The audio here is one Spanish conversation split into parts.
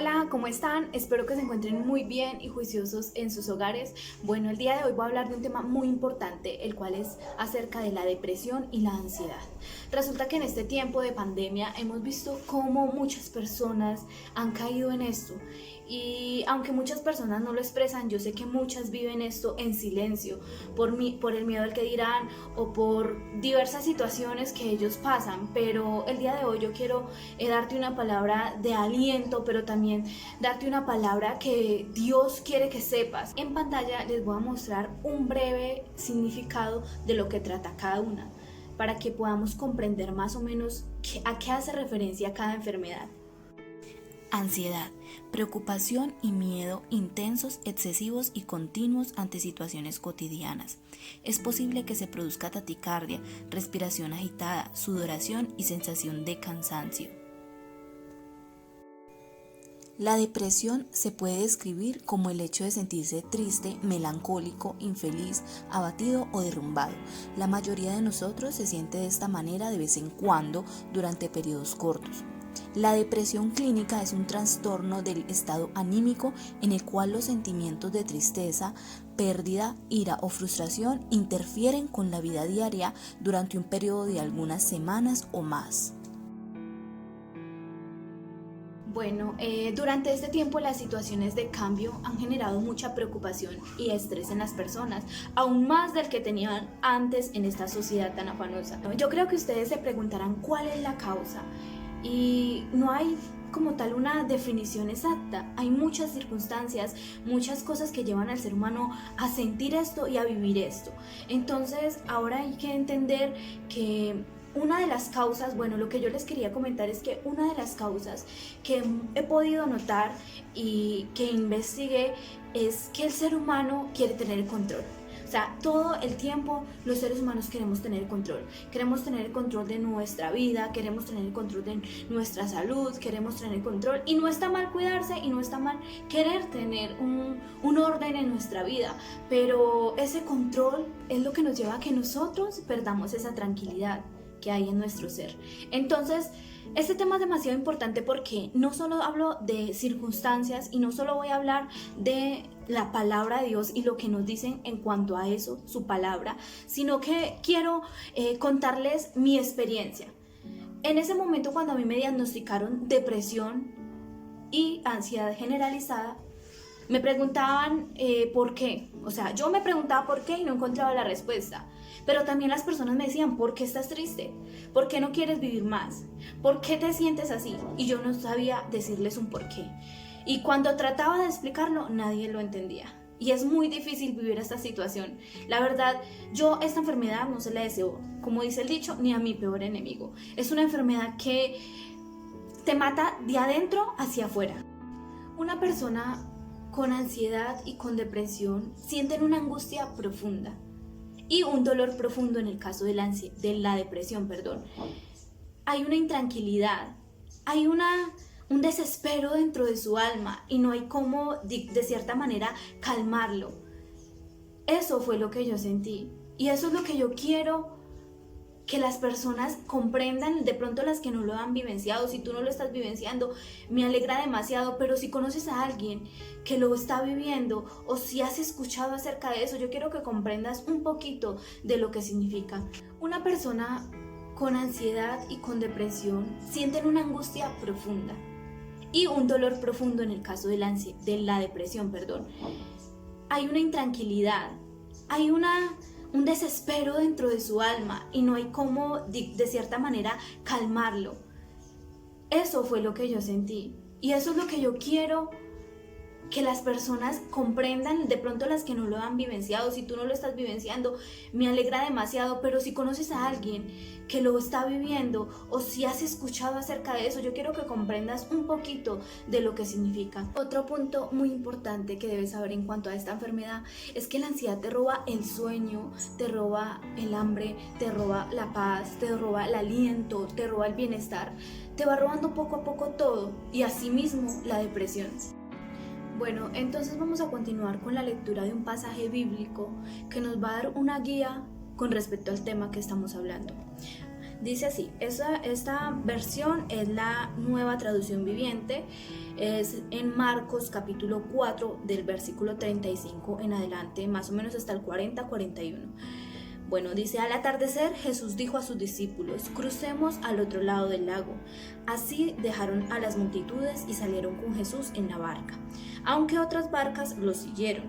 Hola, ¿cómo están? Espero que se encuentren muy bien y juiciosos en sus hogares. Bueno, el día de hoy voy a hablar de un tema muy importante, el cual es acerca de la depresión y la ansiedad. Resulta que en este tiempo de pandemia hemos visto cómo muchas personas han caído en esto. Y aunque muchas personas no lo expresan, yo sé que muchas viven esto en silencio, por el miedo al que dirán o por diversas situaciones que ellos pasan. Pero el día de hoy yo quiero darte una palabra de aliento, pero también darte una palabra que Dios quiere que sepas. En pantalla les voy a mostrar un breve significado de lo que trata cada una, para que podamos comprender más o menos a qué hace referencia cada enfermedad. Ansiedad, preocupación y miedo intensos, excesivos y continuos ante situaciones cotidianas. Es posible que se produzca taquicardia, respiración agitada, sudoración y sensación de cansancio. La depresión se puede describir como el hecho de sentirse triste, melancólico, infeliz, abatido o derrumbado. La mayoría de nosotros se siente de esta manera de vez en cuando durante periodos cortos. La depresión clínica es un trastorno del estado anímico en el cual los sentimientos de tristeza, pérdida, ira o frustración interfieren con la vida diaria durante un periodo de algunas semanas o más. Bueno, durante este tiempo las situaciones de cambio han generado mucha preocupación y estrés en las personas, aún más del que tenían antes en esta sociedad tan afanosa. Yo creo que ustedes se preguntarán cuál es la causa, y no hay como tal una definición exacta. Hay muchas circunstancias, muchas cosas que llevan al ser humano a sentir esto y a vivir esto. Entonces ahora hay que entender que una de las causas, bueno, lo que yo les quería comentar es que una de las causas que he podido notar y que investigué es que el ser humano quiere tener el control. O sea, todo el tiempo los seres humanos queremos tener el control. Queremos tener el control de nuestra vida, queremos tener el control de nuestra salud, queremos tener el control. Y no está mal cuidarse y no está mal querer tener un orden en nuestra vida. Pero ese control es lo que nos lleva a que nosotros perdamos esa tranquilidad que hay en nuestro ser. Entonces, este tema es demasiado importante porque no solo hablo de circunstancias y no solo voy a hablar de la palabra de Dios y lo que nos dicen en cuanto a eso, su palabra, sino que quiero contarles mi experiencia. En ese momento, cuando a mí me diagnosticaron depresión y ansiedad generalizada, me preguntaban por qué. O sea, yo me preguntaba por qué y no encontraba la respuesta. Pero también las personas me decían, ¿por qué estás triste? ¿Por qué no quieres vivir más? ¿Por qué te sientes así? Y yo no sabía decirles un por qué. Y cuando trataba de explicarlo, nadie lo entendía. Y es muy difícil vivir esta situación. La verdad, yo esta enfermedad no se la deseo, como dice el dicho, ni a mi peor enemigo. Es una enfermedad que te mata de adentro hacia afuera. Una persona con ansiedad y con depresión sienten una angustia profunda y un dolor profundo en el caso de la depresión, perdón. Hay una intranquilidad, hay un desespero dentro de su alma y no hay cómo, de cierta manera, calmarlo. Eso fue lo que yo sentí y eso es lo que yo quiero que las personas comprendan, de pronto las que no lo han vivenciado. Si tú no lo estás vivenciando, me alegra demasiado, pero si conoces a alguien que lo está viviendo o si has escuchado acerca de eso, yo quiero que comprendas un poquito de lo que significa. Una persona con ansiedad y con depresión sienten una angustia profunda y un dolor profundo en el caso de la depresión, perdón. Hay una intranquilidad, hay un desespero dentro de su alma y no hay cómo, de cierta manera, calmarlo. Eso fue lo que yo sentí y eso es lo que yo quiero que las personas comprendan, de pronto las que no lo han vivenciado. Si tú no lo estás vivenciando, me alegra demasiado, pero si conoces a alguien que lo está viviendo o si has escuchado acerca de eso, yo quiero que comprendas un poquito de lo que significa. Otro punto muy importante que debes saber en cuanto a esta enfermedad es que la ansiedad te roba el sueño, te roba el hambre, te roba la paz, te roba el aliento, te roba el bienestar, te va robando poco a poco todo y asimismo la depresión. Bueno, entonces vamos a continuar con la lectura de un pasaje bíblico que nos va a dar una guía con respecto al tema que estamos hablando. Dice así, esta versión es la Nueva Traducción Viviente, es en Marcos capítulo 4 del versículo 35 en adelante, más o menos hasta el 40-41. Bueno, dice, al atardecer Jesús dijo a sus discípulos, crucemos al otro lado del lago. Así dejaron a las multitudes y salieron con Jesús en la barca, aunque otras barcas los siguieron.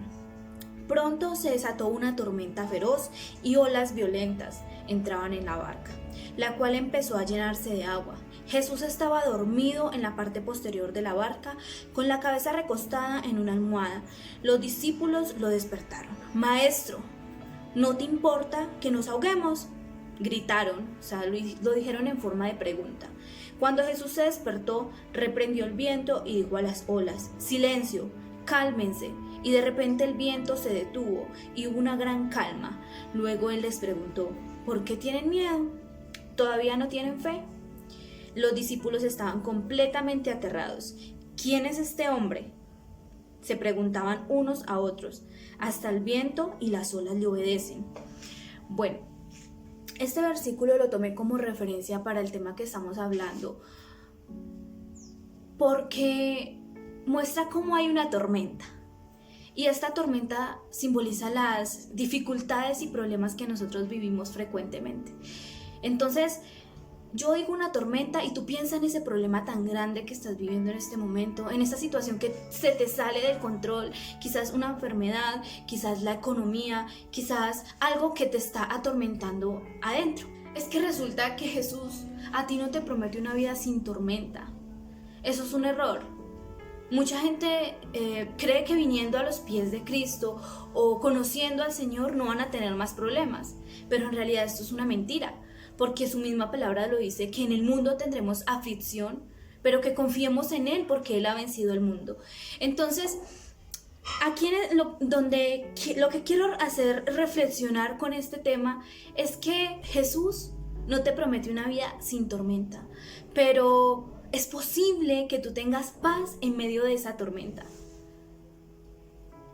Pronto se desató una tormenta feroz y olas violentas entraban en la barca, la cual empezó a llenarse de agua. Jesús estaba dormido en la parte posterior de la barca, con la cabeza recostada en una almohada. Los discípulos lo despertaron. Maestro, ¿no te importa que nos ahoguemos?, gritaron, o sea, lo dijeron en forma de pregunta. Cuando Jesús se despertó, reprendió el viento y dijo a las olas, silencio, cálmense. Y de repente el viento se detuvo y hubo una gran calma. Luego él les preguntó, ¿por qué tienen miedo? ¿Todavía no tienen fe? Los discípulos estaban completamente aterrados. ¿Quién es este hombre?, se preguntaban unos a otros. Hasta el viento y las olas le obedecen. Bueno, este versículo lo tomé como referencia para el tema que estamos hablando, porque muestra cómo hay una tormenta. Y esta tormenta simboliza las dificultades y problemas que nosotros vivimos frecuentemente. Entonces, yo digo una tormenta y tú piensas en ese problema tan grande que estás viviendo en este momento, en esta situación que se te sale del control, quizás una enfermedad, quizás la economía, quizás algo que te está atormentando adentro. Es que resulta que Jesús a ti no te promete una vida sin tormenta. Eso es un error. Mucha gente cree que viniendo a los pies de Cristo o conociendo al Señor no van a tener más problemas, pero en realidad esto es una mentira, porque su misma palabra lo dice, que en el mundo tendremos aflicción, pero que confiemos en Él porque Él ha vencido el mundo. Entonces, aquí lo que quiero hacer reflexionar con este tema es que Jesús no te promete una vida sin tormenta, pero es posible que tú tengas paz en medio de esa tormenta.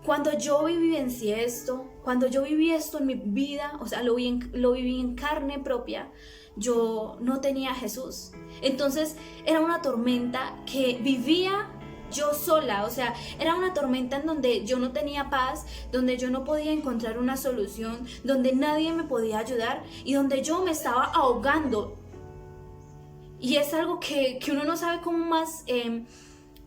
Cuando yo vivencié esto, cuando yo viví esto en mi vida, o sea, lo viví en carne propia, yo no tenía a Jesús. Entonces era una tormenta que vivía yo sola, o sea, era una tormenta en donde yo no tenía paz, donde yo no podía encontrar una solución, donde nadie me podía ayudar y donde yo me estaba ahogando. Y es algo que uno no sabe cómo más,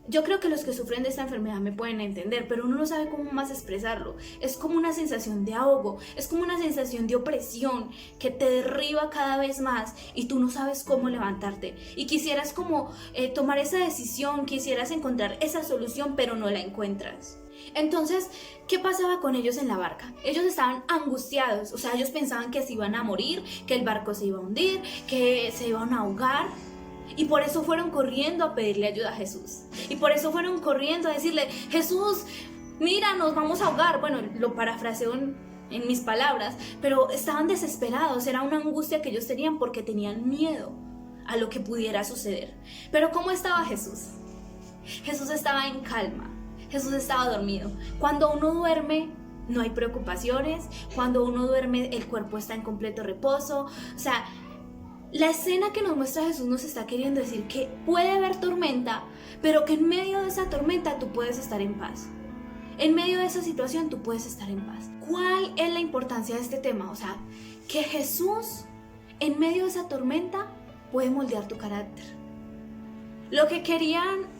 yo creo que los que sufren de esta enfermedad me pueden entender, pero uno no sabe cómo más expresarlo. Es como una sensación de ahogo, es como una sensación de opresión que te derriba cada vez más y tú no sabes cómo levantarte. Y quisieras como tomar esa decisión, quisieras encontrar esa solución, pero no la encuentras. Entonces, ¿qué pasaba con ellos en la barca? Ellos estaban angustiados, o sea, ellos pensaban que se iban a morir, que el barco se iba a hundir, que se iban a ahogar. Y por eso fueron corriendo a pedirle ayuda a Jesús. Y por eso fueron corriendo a decirle, Jesús, mira, nos vamos a ahogar. Bueno, lo parafraseo en mis palabras, pero estaban desesperados, era una angustia que ellos tenían porque tenían miedo a lo que pudiera suceder. Pero ¿cómo estaba Jesús? Jesús estaba en calma. Jesús estaba dormido. Cuando uno duerme, no hay preocupaciones. Cuando uno duerme, el cuerpo está en completo reposo. O sea, la escena que nos muestra Jesús nos está queriendo decir que puede haber tormenta, pero que en medio de esa tormenta tú puedes estar en paz. En medio de esa situación tú puedes estar en paz. ¿Cuál es la importancia de este tema? O sea, que Jesús en medio de esa tormenta puede moldear tu carácter. Lo que querían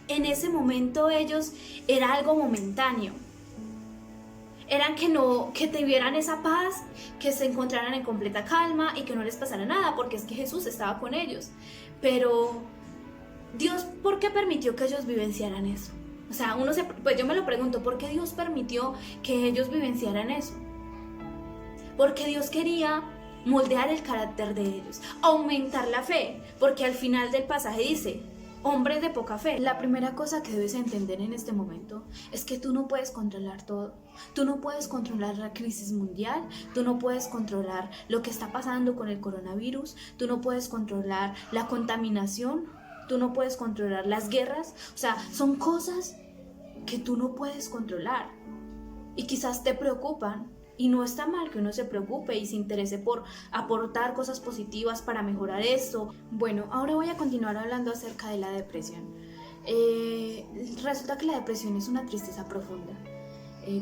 en ese momento ellos era algo momentáneo. Eran que te vieran esa paz, que se encontraran en completa calma y que no les pasara nada, porque es que Jesús estaba con ellos. Pero Dios, ¿por qué permitió que ellos vivenciaran eso? O sea, pues yo me lo pregunto, ¿por qué Dios permitió que ellos vivenciaran eso? Porque Dios quería moldear el carácter de ellos, aumentar la fe, porque al final del pasaje dice, hombres de poca fe. La primera cosa que debes entender en este momento es que tú no puedes controlar todo. Tú no puedes controlar la crisis mundial, tú no puedes controlar lo que está pasando con el coronavirus, tú no puedes controlar la contaminación, tú no puedes controlar las guerras. O sea, son cosas que tú no puedes controlar y quizás te preocupan, Y no está mal que uno se preocupe y se interese por aportar cosas positivas para mejorar esto. Bueno, ahora voy a continuar hablando acerca de la depresión. Resulta que la depresión es una tristeza profunda.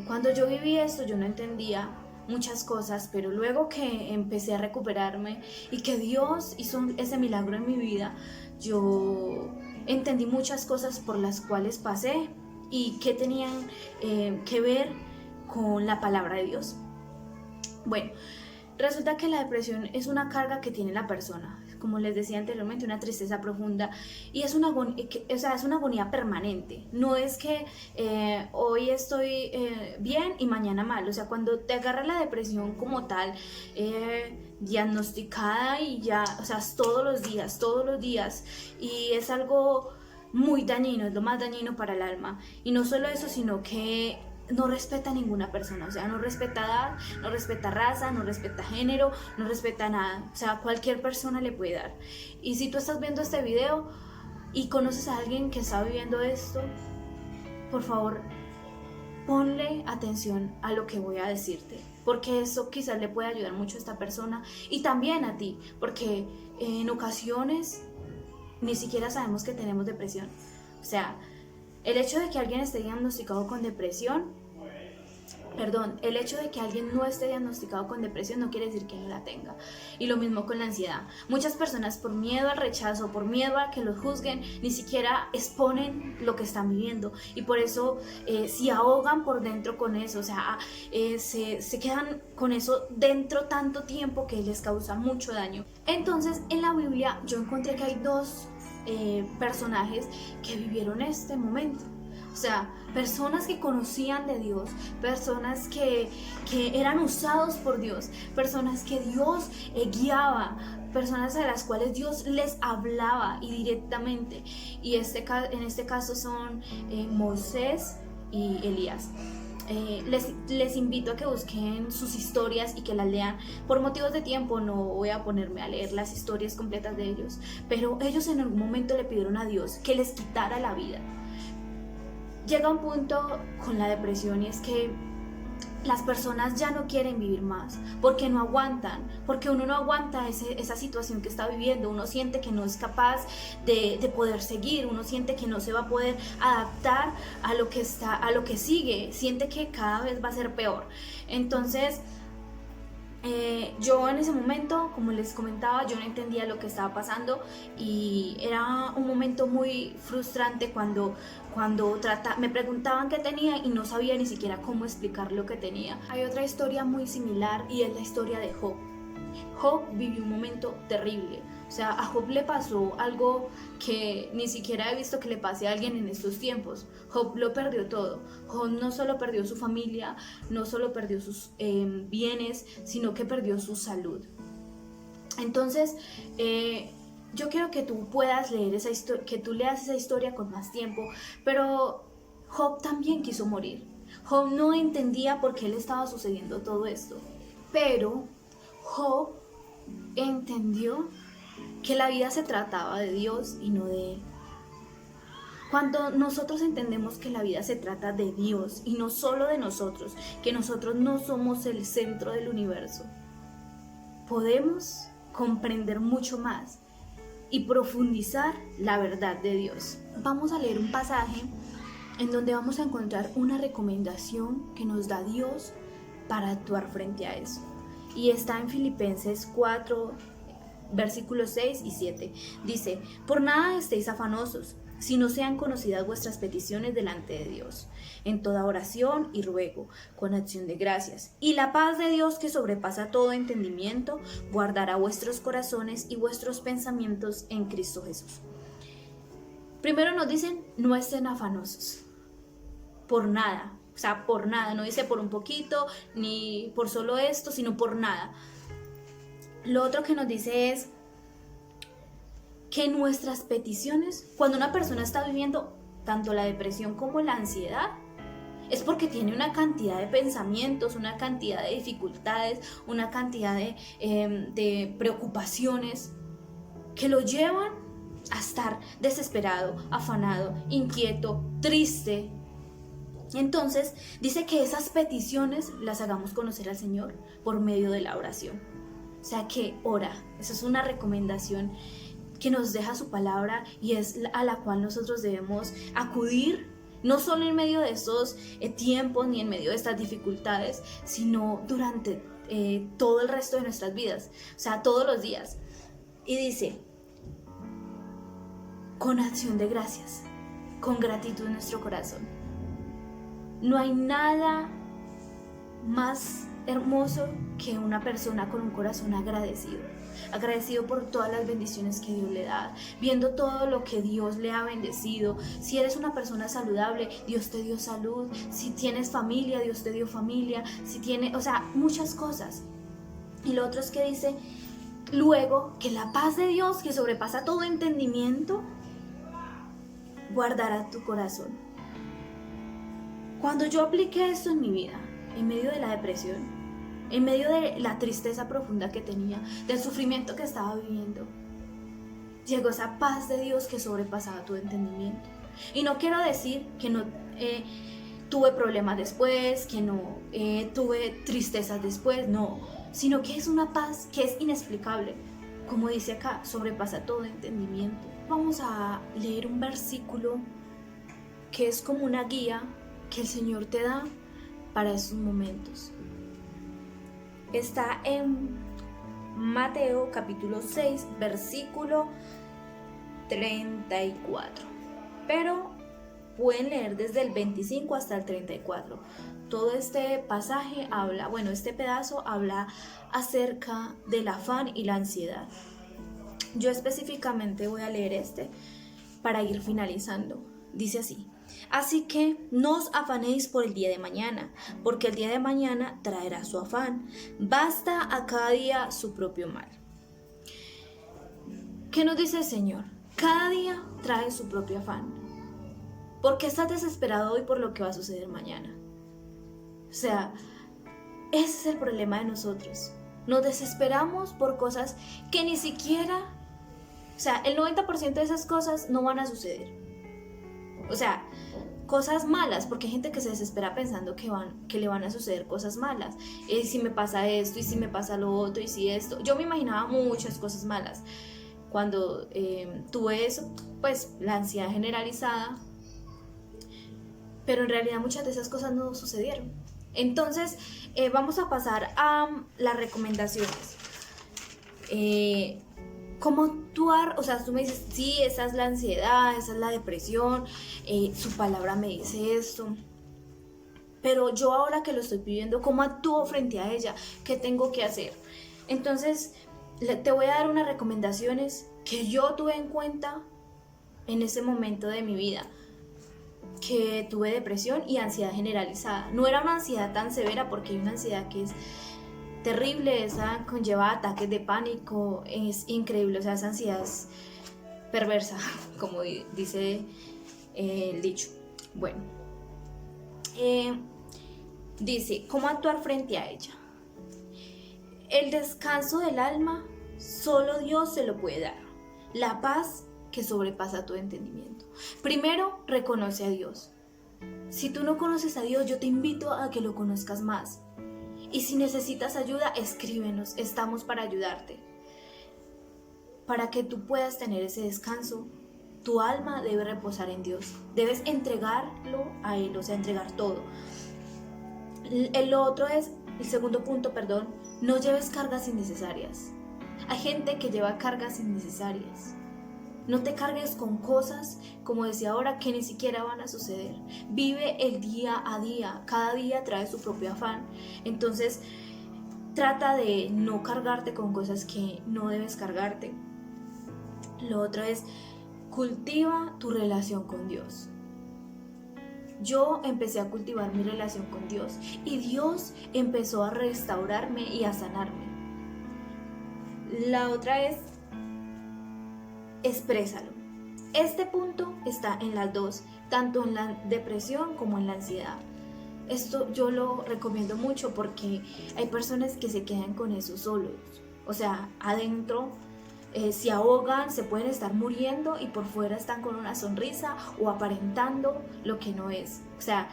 Cuando yo viví esto, yo no entendía muchas cosas, pero luego que empecé a recuperarme y que Dios hizo ese milagro en mi vida, yo entendí muchas cosas por las cuales pasé y que tenían que ver con la palabra de Dios. Bueno, resulta que la depresión es una carga que tiene la persona, como les decía anteriormente, una tristeza profunda, y es una agonía permanente. No es que hoy estoy bien y mañana mal. O sea, cuando te agarra la depresión como tal, diagnosticada y ya, o sea, todos los días, y es algo muy dañino, es lo más dañino para el alma. Y no solo eso, sino que no respeta a ninguna persona, o sea, no respeta edad, no respeta raza, no respeta género, no respeta nada, o sea, cualquier persona le puede dar. Y si tú estás viendo este video y conoces a alguien que está viviendo esto, por favor, ponle atención a lo que voy a decirte, porque eso quizás le puede ayudar mucho a esta persona y también a ti, porque en ocasiones ni siquiera sabemos que tenemos depresión. O sea, el hecho de que alguien esté diagnosticado con depresión, el hecho de que alguien no esté diagnosticado con depresión no quiere decir que no la tenga. Y lo mismo con la ansiedad. Muchas personas, por miedo al rechazo, por miedo a que los juzguen, ni siquiera exponen lo que están viviendo. Y por eso se ahogan por dentro con eso. O sea, se quedan con eso dentro tanto tiempo que les causa mucho daño. Entonces, en la Biblia yo encontré que hay dos personajes que vivieron este momento. O sea, personas que conocían de Dios, personas que eran usados por Dios, personas que Dios guiaba, personas a las cuales Dios les hablaba y directamente. Y en este caso son Moisés y Elías. Les invito a que busquen sus historias y que las lean. Por motivos de tiempo no voy a ponerme a leer las historias completas de ellos, pero ellos en algún momento le pidieron a Dios que les quitara la vida. Llega un punto con la depresión y es que las personas ya no quieren vivir más, porque no aguantan, porque uno no aguanta esa situación que está viviendo, uno siente que no es capaz de poder seguir, uno siente que no se va a poder adaptar a lo que sigue, siente que cada vez va a ser peor. Entonces, yo en ese momento, como les comentaba, yo no entendía lo que estaba pasando y era un momento muy frustrante cuando me preguntaban qué tenía y no sabía ni siquiera cómo explicar lo que tenía. Hay otra historia muy similar y es la historia de Job. Job vivió un momento terrible. O sea, a Job le pasó algo que ni siquiera he visto que le pase a alguien en estos tiempos. Job lo perdió todo. Job no solo perdió su familia, no solo perdió sus bienes, sino que perdió su salud. Entonces, yo quiero que tú puedas leer que tú leas esa historia con más tiempo, pero Job también quiso morir. Job no entendía por qué le estaba sucediendo todo esto, pero Job entendió que la vida se trataba de Dios y no de él. Cuando nosotros entendemos que la vida se trata de Dios y no solo de nosotros, que nosotros no somos el centro del universo, podemos comprender mucho más y profundizar la verdad de Dios. Vamos a leer un pasaje en donde vamos a encontrar una recomendación que nos da Dios para actuar frente a eso. Y está en Filipenses 4, versículos 6 y 7. Dice: por nada estéis afanosos, si no sean conocidas vuestras peticiones delante de Dios, en toda oración y ruego, con acción de gracias. Y la paz de Dios, que sobrepasa todo entendimiento, guardará vuestros corazones y vuestros pensamientos en Cristo Jesús. Primero nos dicen, no estén afanosos, por nada. O sea, por nada, no dice por un poquito, ni por solo esto, sino por nada. Lo otro que nos dice es que nuestras peticiones, cuando una persona está viviendo tanto la depresión como la ansiedad, es porque tiene una cantidad de pensamientos, una cantidad de dificultades, una cantidad de preocupaciones que lo llevan a estar desesperado, afanado, inquieto, triste. Entonces dice que esas peticiones las hagamos conocer al Señor por medio de la oración. O sea que ora, esa es una recomendación que nos deja su palabra y es a la cual nosotros debemos acudir, no solo en medio de estos tiempos ni en medio de estas dificultades, sino durante todo el resto de nuestras vidas, o sea, todos los días. Y dice, con acción de gracias, con gratitud en nuestro corazón. No hay nada más hermoso que una persona con un corazón agradecido por todas las bendiciones que Dios le da, viendo todo lo que Dios le ha bendecido. Si eres una persona saludable, Dios te dio salud. Si tienes familia, Dios te dio familia. Si tienes, o sea, muchas cosas. Y lo otro es que dice, luego que la paz de Dios, que sobrepasa todo entendimiento, guardará tu corazón. Cuando yo apliqué esto en mi vida, en medio de la depresión, en medio de la tristeza profunda que tenía, del sufrimiento que estaba viviendo, llegó esa paz de Dios que sobrepasaba todo entendimiento. Y no quiero decir que no tuve problemas después, que no tuve tristezas después, no, sino que es una paz que es inexplicable. Como dice acá, sobrepasa todo entendimiento. Vamos a leer un versículo que es como una guía que el Señor te da para esos momentos. Está en Mateo capítulo 6, versículo 34. Pero pueden leer desde el 25 hasta el 34. Todo este pasaje habla, este pedazo habla acerca del afán y la ansiedad. Yo específicamente voy a leer para ir finalizando. Dice así: así que no os afanéis por el día de mañana, porque el día de mañana traerá su afán. Basta a cada día su propio mal. ¿Qué nos dice el Señor? Cada día trae su propio afán. ¿Por qué estás desesperado hoy por lo que va a suceder mañana? O sea, ese es el problema de nosotros. Nos desesperamos por cosas que ni siquiera, o sea, el 90% de esas cosas no van a suceder. O sea, cosas malas, porque hay gente que se desespera pensando que le van a suceder cosas malas. Y si me pasa esto, y si me pasa lo otro, y si esto. Yo me imaginaba muchas cosas malas. Cuando tuve eso, pues la ansiedad generalizada. Pero en realidad muchas de esas cosas no sucedieron. Entonces, vamos a pasar a las recomendaciones. ¿Cómo actuar? O sea, tú me dices, sí, esa es la ansiedad, esa es la depresión, su palabra me dice esto. Pero yo ahora que lo estoy viviendo, ¿cómo actúo frente a ella? ¿Qué tengo que hacer? Entonces, te voy a dar unas recomendaciones que yo tuve en cuenta en ese momento de mi vida, que tuve depresión y ansiedad generalizada. No era una ansiedad tan severa, porque hay una ansiedad que es terrible, esa conlleva ataques de pánico, es increíble, o sea, esa ansiedad es perversa, como dice el dicho. Bueno, dice, ¿cómo actuar frente a ella? El descanso del alma, solo Dios se lo puede dar. La paz que sobrepasa tu entendimiento. Primero, reconoce a Dios. Si tú no conoces a Dios, yo te invito a que lo conozcas más. Y si necesitas ayuda, escríbenos, estamos para ayudarte. Para que tú puedas tener ese descanso, tu alma debe reposar en Dios. Debes entregarlo a Él, o sea, entregar todo. El segundo punto, no lleves cargas innecesarias. Hay gente que lleva cargas innecesarias. No te cargues con cosas, como decía ahora, que ni siquiera van a suceder. Vive el día a día. Cada día trae su propio afán. Entonces, trata de no cargarte con cosas que no debes cargarte. Lo otro es, cultiva tu relación con Dios. Yo empecé a cultivar mi relación con Dios y Dios empezó a restaurarme y a sanarme. La otra es, exprésalo. Este punto está en las dos, tanto en la depresión como en la ansiedad. Esto yo lo recomiendo mucho porque hay personas que se quedan con eso solos, o sea, adentro, se ahogan, se pueden estar muriendo y por fuera están con una sonrisa o aparentando lo que no es. O sea,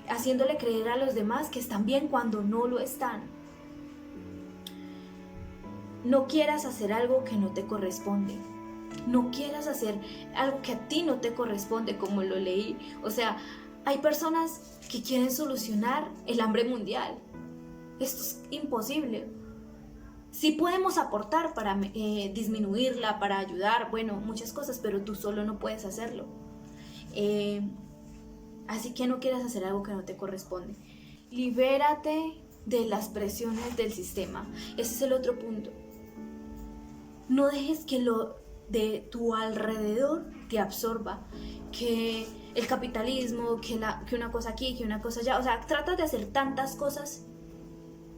haciéndole creer a los demás que están bien cuando no lo están. No quieras hacer algo que no te corresponde. No quieras hacer algo que a ti no te corresponde, como lo leí. O sea, hay personas que quieren solucionar el hambre mundial. Esto es imposible. Sí podemos aportar para disminuirla, para ayudar, bueno, muchas cosas, pero tú solo no puedes hacerlo. Así que no quieras hacer algo que no te corresponde. Libérate de las presiones del sistema. Ese es el otro punto. No dejes que lo de tu alrededor te absorba, que el capitalismo, que una cosa aquí, que una cosa allá. O sea, tratas de hacer tantas cosas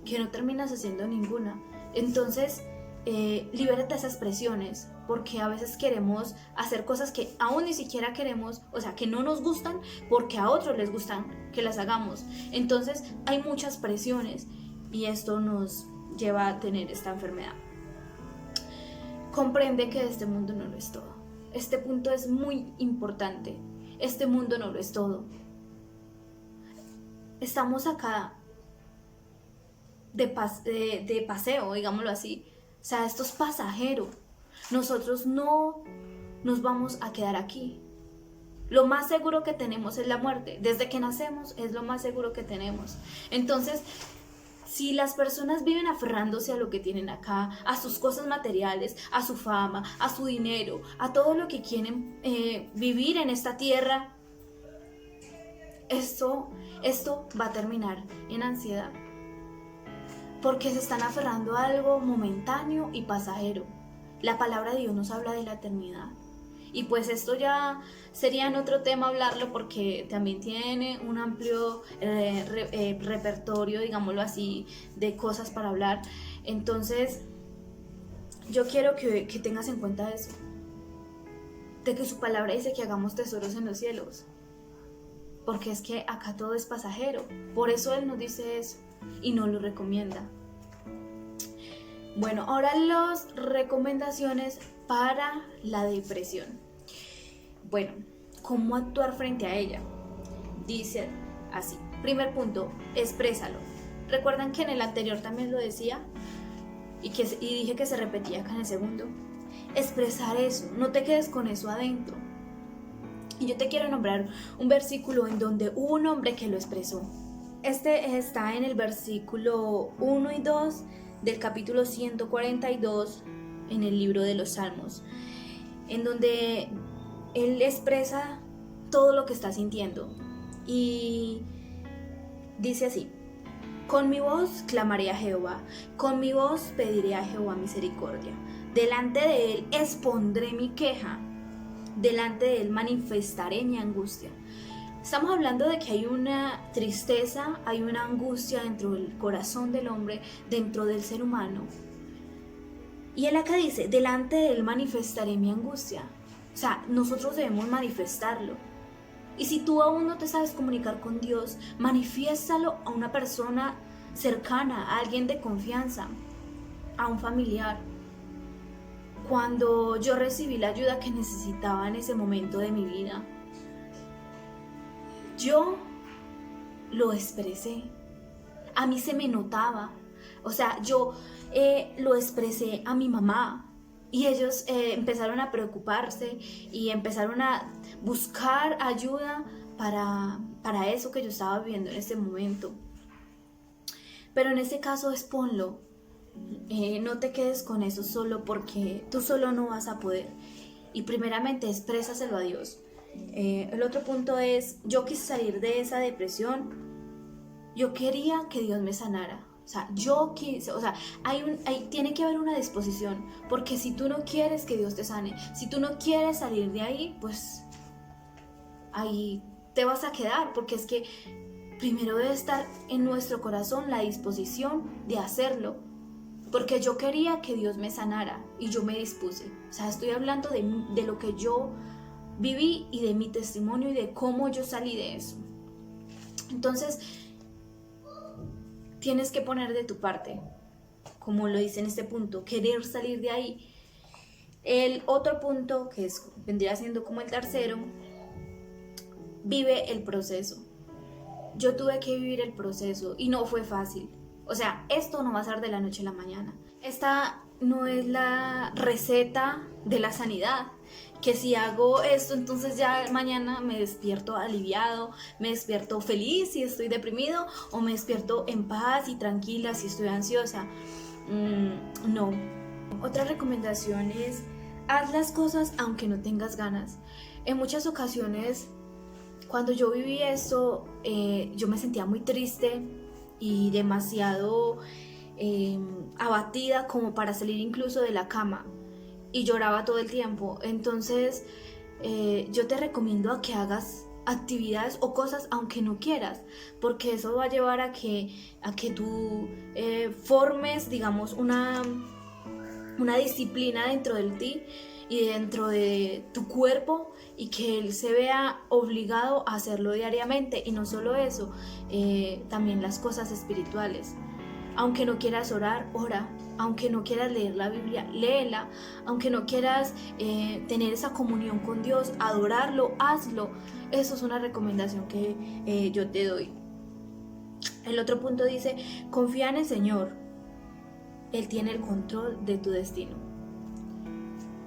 que no terminas haciendo ninguna. Entonces, libérate de esas presiones, porque a veces queremos hacer cosas que aún ni siquiera queremos, o sea, que no nos gustan, porque a otros les gustan que las hagamos. Entonces, hay muchas presiones y esto nos lleva a tener esta enfermedad. Comprende que este mundo no lo es todo. Este punto es muy importante. Este mundo no lo es todo. Estamos acá de paseo, digámoslo así. O sea, esto es pasajero. Nosotros no nos vamos a quedar aquí. Lo más seguro que tenemos es la muerte. Desde que nacemos es lo más seguro que tenemos. Entonces, si las personas viven aferrándose a lo que tienen acá, a sus cosas materiales, a su fama, a su dinero, a todo lo que quieren vivir en esta tierra, esto va a terminar en ansiedad. Porque se están aferrando a algo momentáneo y pasajero. La palabra de Dios nos habla de la eternidad. Y pues esto ya sería en otro tema hablarlo, porque también tiene un amplio repertorio, digámoslo así, de cosas para hablar. Entonces, yo quiero que tengas en cuenta eso. De que su palabra dice que hagamos tesoros en los cielos. Porque es que acá todo es pasajero. Por eso Él nos dice eso y nos lo recomienda. Bueno, ahora las recomendaciones para la depresión. Bueno, ¿cómo actuar frente a ella? Dice así. Primer punto, exprésalo. ¿Recuerdan que en el anterior también lo decía? Y dije que se repetía acá en el segundo. Expresar eso, no te quedes con eso adentro. Y yo te quiero nombrar un versículo en donde hubo un hombre que lo expresó. Este está en el versículo 1 y 2 del capítulo 142 en el libro de los Salmos, en donde él expresa todo lo que está sintiendo. Y dice así: con mi voz clamaré a Jehová, con mi voz pediré a Jehová misericordia. Delante de él expondré mi queja, delante de él manifestaré mi angustia. Estamos hablando de que hay una tristeza, hay una angustia dentro del corazón del hombre, dentro del ser humano. Y él acá dice, delante de él manifestaré mi angustia. O sea, nosotros debemos manifestarlo. Y si tú aún no te sabes comunicar con Dios, manifiéstalo a una persona cercana, a alguien de confianza, a un familiar. Cuando yo recibí la ayuda que necesitaba en ese momento de mi vida, yo lo expresé. A mí se me notaba. O sea, yo lo expresé a mi mamá. Y ellos empezaron a preocuparse y empezaron a buscar ayuda para eso que yo estaba viviendo en ese momento. Pero en este caso, exponlo. No te quedes con eso solo, porque tú solo no vas a poder. Y primeramente, exprésaselo a Dios. El otro punto es, yo quise salir de esa depresión. Yo quería que Dios me sanara. O sea, yo quise, o sea, tiene que haber una disposición, porque si tú no quieres que Dios te sane, si tú no quieres salir de ahí, pues ahí te vas a quedar, porque es que primero debe estar en nuestro corazón la disposición de hacerlo, porque yo quería que Dios me sanara y yo me dispuse. O sea, estoy hablando de lo que yo viví y de mi testimonio y de cómo yo salí de eso. Entonces, tienes que poner de tu parte, como lo dice en este punto, querer salir de ahí. El otro punto, vendría siendo como el tercero, vive el proceso. Yo tuve que vivir el proceso y no fue fácil. O sea, esto no va a ser de la noche a la mañana. Esta no es la receta de la sanidad, que si hago esto, entonces ya mañana me despierto aliviado, me despierto feliz si estoy deprimido, o me despierto en paz y tranquila si estoy ansiosa. No. Otra recomendación es: haz las cosas aunque no tengas ganas. En muchas ocasiones, cuando yo viví esto, yo me sentía muy triste y demasiado abatida como para salir incluso de la cama, y lloraba todo el tiempo. Entonces yo te recomiendo a que hagas actividades o cosas aunque no quieras, porque eso va a llevar a que tú formes, digamos, una disciplina dentro de ti y dentro de tu cuerpo, y que él se vea obligado a hacerlo diariamente. Y no solo eso, también las cosas espirituales. Aunque no quieras orar, ora. Aunque no quieras leer la Biblia, léela. Aunque no quieras tener esa comunión con Dios, adorarlo, hazlo. Eso es una recomendación que yo te doy. El otro punto dice: confía en el Señor. Él tiene el control de tu destino.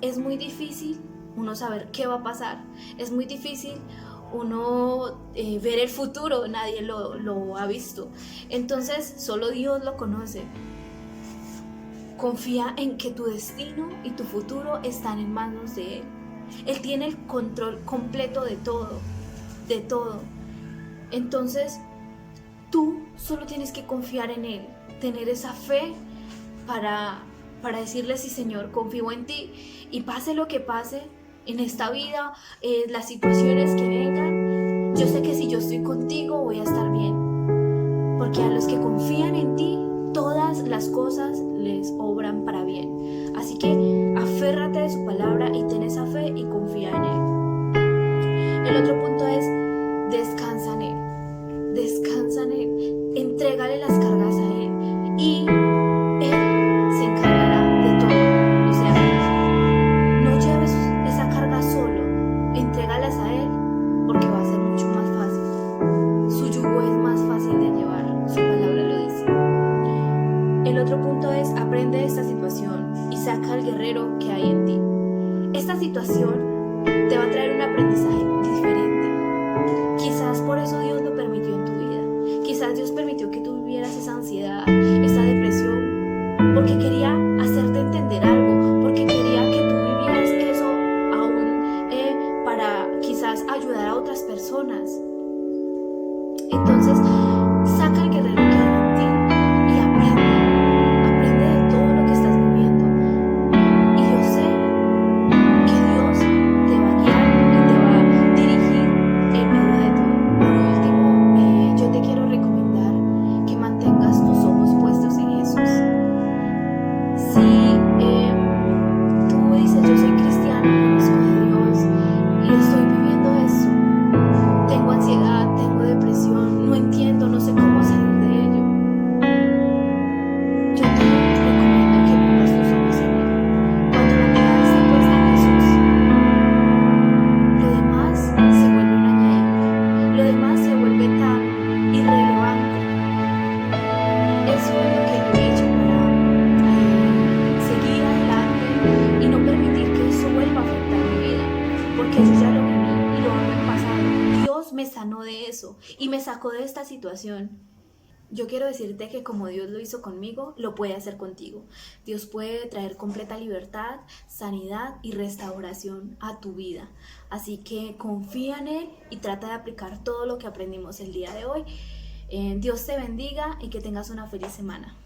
Es muy difícil uno saber qué va a pasar. Es muy difícil uno ver el futuro. Nadie lo ha visto. Entonces solo Dios lo conoce. Confía en que tu destino y tu futuro están en manos de Él. Él tiene el control completo de todo, de todo. Entonces tú solo tienes que confiar en Él, tener esa fe para decirle: sí, Señor, confío en ti, y pase lo que pase en esta vida, las situaciones que vengan, yo sé que si yo estoy contigo voy a estar bien, porque a los que confían en ti todas las cosas les obran para bien. Así que aférrate de su palabra y ten esa fe y confía en Él. El otro punto es: descansa en Él. Descansa en Él. Entrégale las cargas a Él y Él se encargará de todo. O sea, no lleves esa carga solo. Entrégalas a Él, porque va a ser mucho más fácil. Su yugo es más fácil de llevar. Su palabra lo dice. El otro punto es: aprende de esta situación y saca al guerrero que hay en ti. Esta situación te va a traer un aprendizaje diferente. Quizás por eso Dios lo permitió en tu vida. Quizás Dios permitió que tú vivieras esa ansiedad, esa depresión, porque quería hacerte entender algo, porque quería que tú vivieras eso aún para quizás ayudar a otras personas. Entonces, saca al guerrero que hay en ti y aprende de todo lo que estás viviendo. Y yo sé que Dios te va a guiar y te va a dirigir en medio de todo. Por último, yo te quiero recomendar que mantengas tus ojos puestos en Jesús. Si tú dices: yo soy cristiano, conozco de Dios y estoy viviendo eso, tengo ansiedad, tengo depresión, no entiendo, no sé cómo salir de ello, yo te recomiendo que pongas tus ojos en Él. Cuando la mirada está puesta en Jesús, lo demás se vuelve un añadido, lo demás se vuelve tan irrelevante. Eso es lo que yo he hecho para seguir adelante y no permitir que eso vuelva a afectar mi vida, porque yo ya lo viví y lo había pasado. Dios me sanó de eso y me sacó de esta situación. Yo quiero decirte que como Dios lo hizo conmigo, lo puede hacer contigo. Dios puede traer completa libertad, sanidad y restauración a tu vida. Así que confía en Él y trata de aplicar todo lo que aprendimos el día de hoy. Dios te bendiga y que tengas una feliz semana.